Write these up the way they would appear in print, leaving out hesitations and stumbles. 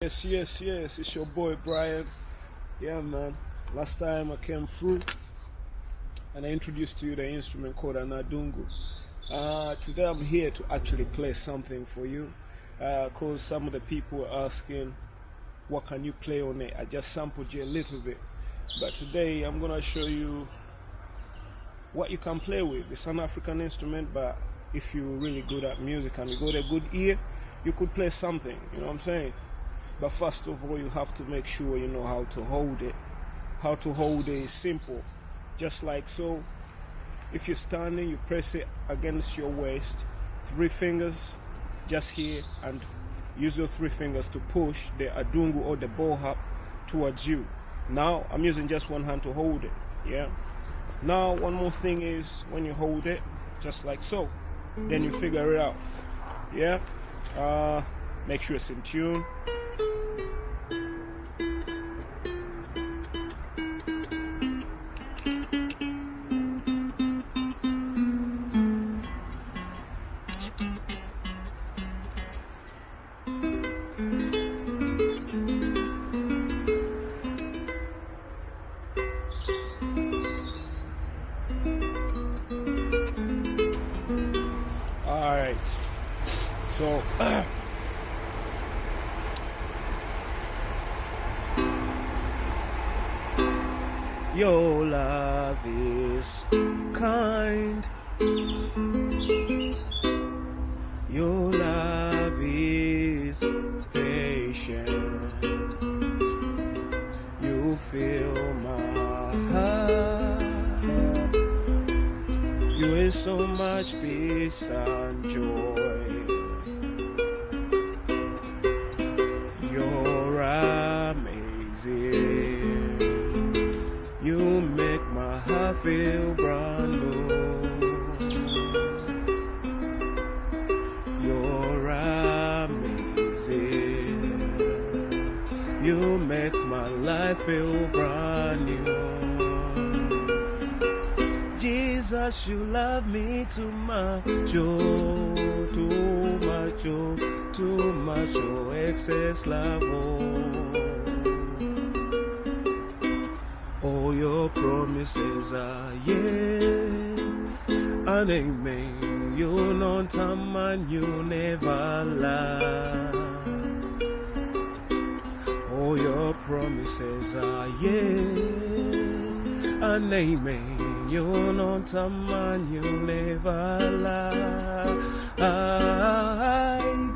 Yes, it's your boy Brian. Yeah, man. Last time I came through and I introduced to you the instrument called an Addungu. Today I'm here to actually play something for you because some of the people were asking, what can you play on it? I just sampled you a little bit. But today I'm going to show you what you can play with. It's an African instrument, but if you're really good at music and you got a good ear, you could play something, you know what I'm saying? But first of all, you have to make sure you know how to hold it. How to hold it is simple, just like so. If you're standing, you press it against your waist, 3 fingers just here, and use your 3 fingers to push the Addungu or the ball harp towards you. Now I'm using just one hand to hold it. Yeah. Now one more thing is when you hold it, just like so, then you figure it out. Yeah. Make sure it's in tune. All right. So your love is kind. Your love is patient. You fill my heart. You is so much peace and joy. You're amazing. You make my heart feel brand new. You're amazing. You make my life feel brand new. Jesus, you love me too much, oh, too much, oh, too much, oh, excess love, oh, your promises are yeah and amen. You know time and you never lie. Oh, your promises are yeah and amen. You know time and you never lie.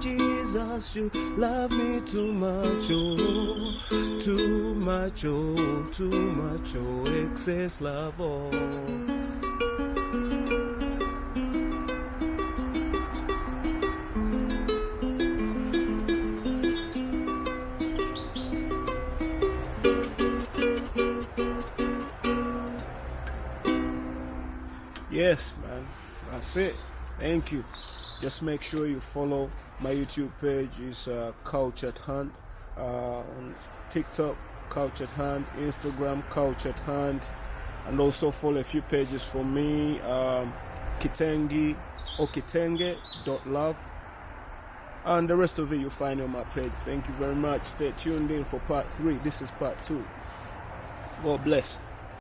Jesus, you love me too much, oh, too much, oh, too much, oh, excess love, oh. Yes, man, that's it. Thank you. Just make sure you follow my YouTube page. Is Couch at Hand. On TikTok, Couch at Hand. Instagram, Couch at Hand. And also follow a few pages for me. Kitengi or kitenge.love. And the rest of it you'll find on my page. Thank you very much. Stay tuned in for part 3. This is part 2. God bless.